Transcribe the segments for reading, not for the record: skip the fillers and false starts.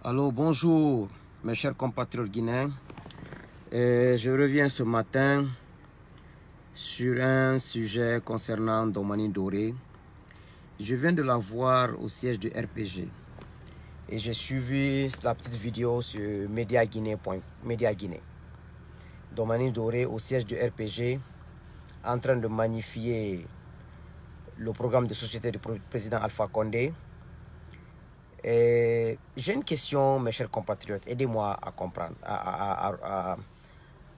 Alors bonjour mes chers compatriotes guinéens. Je reviens ce matin sur un sujet concernant Domani Doré. Je viens de la voir au siège du RPG et j'ai suivi la petite vidéo sur Média Guinée. Domani Doré au siège du RPG en train de magnifier le programme de société du président Alpha Condé. J'ai une question, mes chers compatriotes. Aidez-moi à comprendre, à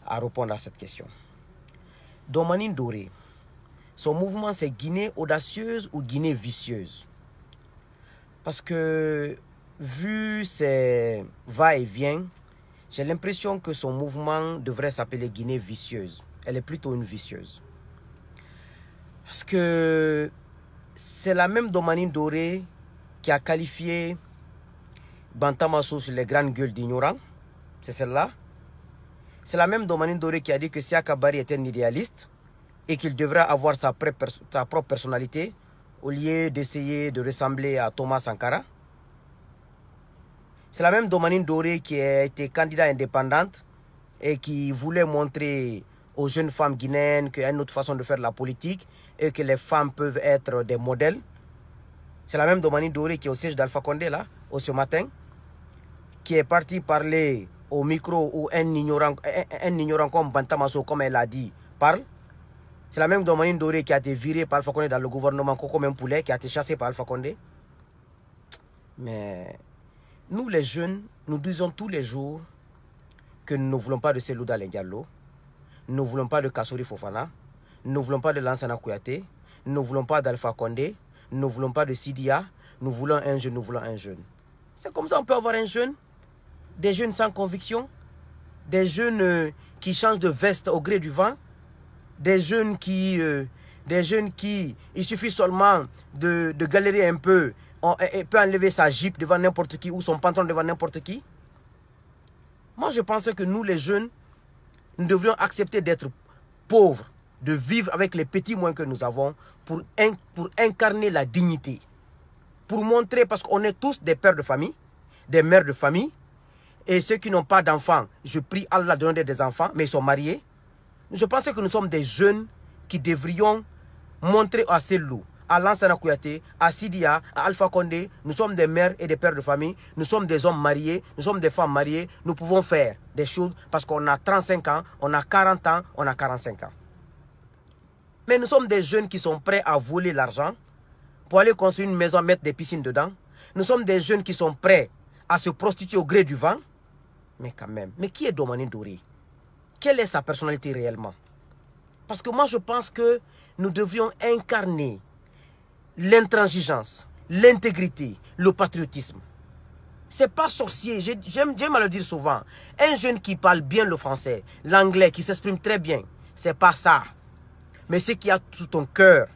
répondre à cette question. Domani Doré, son mouvement c'est Guinée audacieuse ou Guinée vicieuse? Parce que vu ses va-et-vient, j'ai l'impression que son mouvement devrait s'appeler Guinée vicieuse. Elle est plutôt une vicieuse. Parce que c'est la même Domani Doré qui a qualifié Bantamasso sur les grandes gueules d'ignorants. C'est celle-là. C'est la même Domani Doré qui a dit que Siaka Barry était un idéaliste et qu'il devrait avoir sa propre personnalité au lieu d'essayer de ressembler à Thomas Sankara. C'est la même Domani Doré qui a été candidate indépendante et qui voulait montrer aux jeunes femmes guinéennes qu'il y a une autre façon de faire de la politique et que les femmes peuvent être des modèles. C'est la même Domani Doré qui est au siège d'Alpha Condé, là, ce matin, qui est parti parler au micro où un ignorant comme Bantamasso, comme elle a dit, parle. C'est la même Domani Doré qui a été virée par Alpha Condé dans le gouvernement comme un poulet, qui a été chassé par Alpha Condé. Mais nous, les jeunes, nous disons tous les jours que nous ne voulons pas de Selou Dalein Diallo, nous ne voulons pas de Kassory Fofana, nous ne voulons pas de Lansana Kouyaté, nous ne voulons pas d'Alpha Condé, nous ne voulons pas de Sidia, nous voulons un jeune, nous voulons un jeune. C'est comme ça on peut avoir un jeune, des jeunes sans conviction, des jeunes qui changent de veste au gré du vent, des jeunes qui, il suffit seulement de galérer un peu, et peut enlever sa jupe devant n'importe qui ou son pantalon devant n'importe qui. Moi je pense que nous les jeunes, nous devrions accepter d'être pauvres, de vivre avec les petits moyens que nous avons pour incarner la dignité. Pour montrer, parce qu'on est tous des pères de famille, des mères de famille, et ceux qui n'ont pas d'enfants, je prie Allah de donner des enfants, mais ils sont mariés. Je pense que nous sommes des jeunes qui devrions montrer à Selou, à Lansana Kouyaté, à Sidia, à Alpha Condé, nous sommes des mères et des pères de famille, nous sommes des hommes mariés, nous sommes des femmes mariées, nous pouvons faire des choses parce qu'on a 35 ans, on a 40 ans, on a 45 ans. Mais nous sommes des jeunes qui sont prêts à voler l'argent pour aller construire une maison, mettre des piscines dedans. Nous sommes des jeunes qui sont prêts à se prostituer au gré du vent. Mais quand même, mais qui est Domani Doré? Quelle est sa personnalité réellement? Parce que moi je pense que nous devrions incarner l'intransigeance, l'intégrité, le patriotisme. C'est pas sorcier, j'aime à le dire souvent. Un jeune qui parle bien le français, l'anglais, qui s'exprime très bien, c'est pas ça. Mais ce qu'il y a sous ton cœur,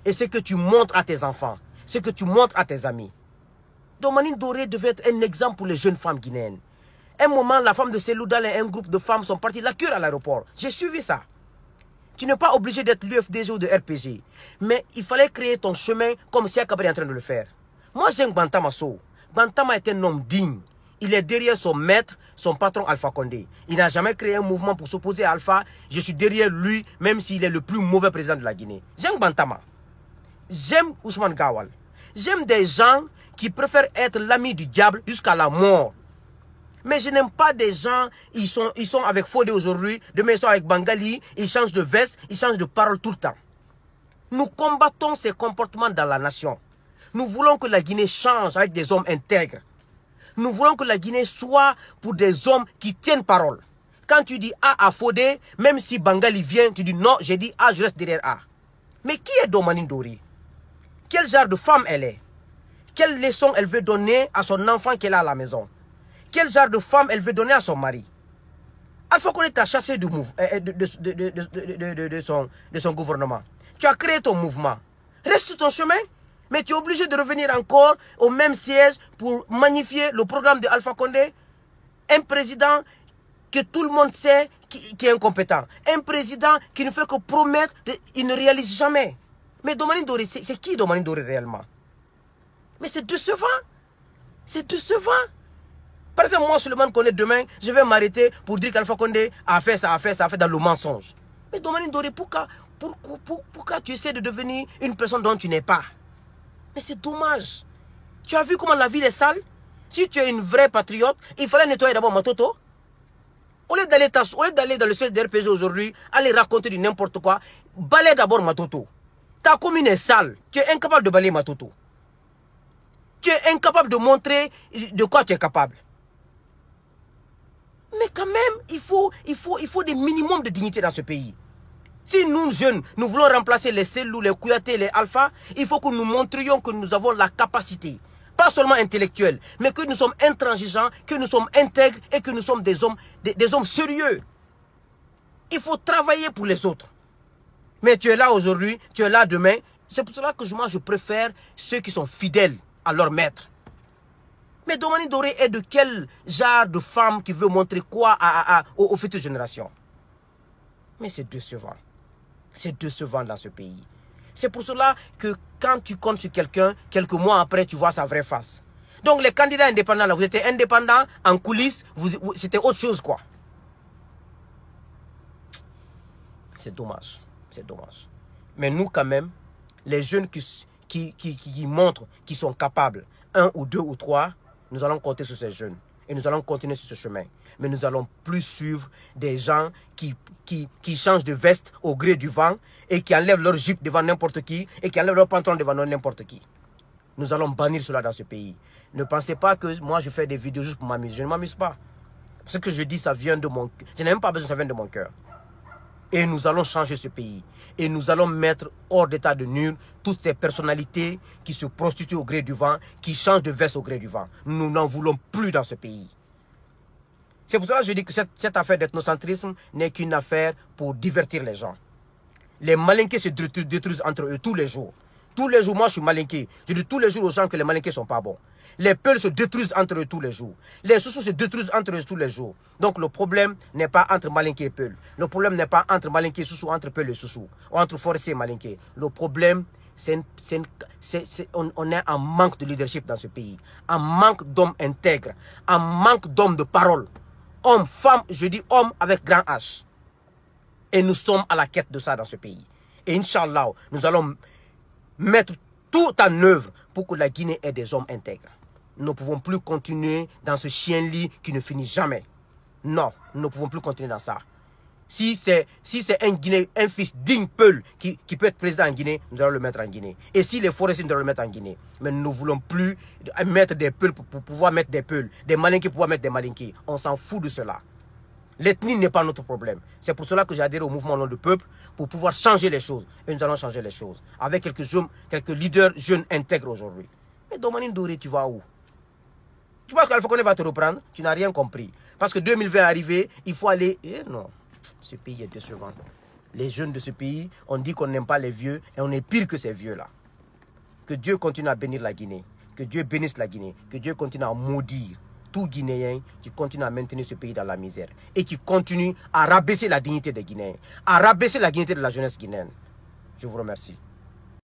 et ce que tu montres à tes enfants, ce que tu montres à tes amis. Domani Doré devait être un exemple pour les jeunes femmes guinéennes. Un moment, la femme de Selou Dalein et un groupe de femmes sont partis la queue à l'aéroport. J'ai suivi ça. Tu n'es pas obligé d'être l'UFDG ou de RPG. Mais il fallait créer ton chemin comme Siaka Barry est en train de le faire. Moi, j'aime Bantamasso. Bantama est un homme digne. Il est derrière son maître, son patron Alpha Condé. Il n'a jamais créé un mouvement pour s'opposer à Alpha. Je suis derrière lui, même s'il est le plus mauvais président de la Guinée. J'aime Bantama. J'aime Ousmane Gawal. J'aime des gens qui préfèrent être l'ami du diable jusqu'à la mort. Mais je n'aime pas des gens, ils sont avec Fodé aujourd'hui, demain ils sont avec Bangali, ils changent de veste, ils changent de parole tout le temps. Nous combattons ces comportements dans la nation. Nous voulons que la Guinée change avec des hommes intègres. Nous voulons que la Guinée soit pour des hommes qui tiennent parole. Quand tu dis A à Fodé, même si Bangali vient, tu dis non, j'ai dit A, je reste derrière A. Mais qui est Domani Doré? Quel genre de femme elle est? Quelle leçon elle veut donner à son enfant qu'elle a à la maison? Quel genre de femme elle veut donner à son mari? Alpha Condé t'a chassé de son gouvernement. Tu as créé ton mouvement. Reste sur ton chemin, mais tu es obligé de revenir encore au même siège pour magnifier le programme de Alpha Condé. Un président que tout le monde sait qui est incompétent. Un président qui ne fait que promettre, il ne réalise jamais. Mais Domani Doré, c'est qui Domani Doré réellement? Mais c'est décevant. C'est décevant. Par exemple, moi, Souleymane Condé, demain, je vais m'arrêter pour dire qu'Alpha Condé a fait ça, a fait ça, a fait dans le mensonge. Mais Domani Ndoré, pourquoi tu essaies de devenir une personne dont tu n'es pas? Mais c'est dommage. Tu as vu comment la ville est sale? Si tu es une vraie patriote, il fallait nettoyer d'abord Matoto. Au lieu d'aller dans le siège d'RPG aujourd'hui, aller raconter du n'importe quoi, balaye d'abord Matoto. Ta commune est sale. Tu es incapable de balayer Matoto. Tu es incapable de montrer de quoi tu es capable. Mais quand même, il faut des minimums de dignité dans ce pays. Si nous, jeunes, nous voulons remplacer les Selou, les Kouyaté, les Alpha, il faut que nous montrions que nous avons la capacité, pas seulement intellectuelle, mais que nous sommes intransigeants, que nous sommes intègres et que nous sommes des hommes sérieux. Il faut travailler pour les autres. Mais tu es là aujourd'hui, tu es là demain. C'est pour cela que moi, je préfère ceux qui sont fidèles à leur maître. Mais Domani Ndoré est de quel genre de femme qui veut montrer quoi aux futures générations? Mais c'est décevant. C'est décevant dans ce pays. C'est pour cela que quand tu comptes sur quelqu'un, quelques mois après, tu vois sa vraie face. Donc les candidats indépendants, là, vous étiez indépendants en coulisses, c'était autre chose, quoi. C'est dommage. C'est dommage. Mais nous, quand même, les jeunes qui montrent qu'ils sont capables, 1 ou 2 ou 3, nous allons compter sur ces jeunes. Et nous allons continuer sur ce chemin. Mais nous allons plus suivre des gens qui changent de veste au gré du vent et qui enlèvent leur jupe devant n'importe qui et qui enlèvent leur pantalon devant n'importe qui. Nous allons bannir cela dans ce pays. Ne pensez pas que moi je fais des vidéos juste pour m'amuser. Je ne m'amuse pas. Ce que je dis, ça vient de mon cœur. Je n'ai même pas besoin, ça vient de mon cœur. Et nous allons changer ce pays. Et nous allons mettre hors d'état de nuire toutes ces personnalités qui se prostituent au gré du vent, qui changent de veste au gré du vent. Nous n'en voulons plus dans ce pays. C'est pour ça que je dis que cette affaire d'ethnocentrisme n'est qu'une affaire pour divertir les gens. Les malinqués se détruisent entre eux tous les jours. Tous les jours, moi je suis malinqué. Je dis tous les jours aux gens que les malinqués ne sont pas bons. Les peuls se détruisent entre eux tous les jours. Les sous-sous se détruisent entre eux tous les jours. Donc le problème n'est pas entre malinqués et peuls. Le problème n'est pas entre malinqués et sous-sous, entre peuls et sous-sous. Ou entre forestiers et malinqués. Le problème, on est en manque de leadership dans ce pays. En manque d'hommes intègres. En manque d'hommes de parole. Hommes, femmes, je dis hommes avec grand H. Et nous sommes à la quête de ça dans ce pays. Et Inch'Allah, nous allons mettre tout en œuvre pour que la Guinée ait des hommes intègres. Nous ne pouvons plus continuer dans ce chien-lit qui ne finit jamais. Non, nous ne pouvons plus continuer dans ça. Si c'est un fils digne Peul qui peut être président en Guinée, nous allons le mettre en Guinée. Et si les forestiers, nous allons le mettre en Guinée. Mais nous ne voulons plus mettre des Peuls pour pouvoir mettre des Peuls, des Malinqués pour pouvoir mettre des Malinqués. On s'en fout de cela. L'ethnie n'est pas notre problème. C'est pour cela que j'ai adhéré au mouvement Nom de Peuple pour pouvoir changer les choses. Et nous allons changer les choses. Avec quelques leaders jeunes intègres aujourd'hui. Mais Domani Ndoré, tu vas où? Tu vois qu'Alpha Condé va te reprendre? Tu n'as rien compris. Parce que 2020 est arrivé, il faut aller... Eh non, ce pays est décevant. Les jeunes de ce pays, on dit qu'on n'aime pas les vieux et on est pire que ces vieux-là. Que Dieu continue à bénir la Guinée. Que Dieu bénisse la Guinée. Que Dieu continue à maudire tout Guinéen qui continue à maintenir ce pays dans la misère. Et qui continue à rabaisser la dignité des Guinéens. À rabaisser la dignité de la jeunesse guinéenne. Je vous remercie.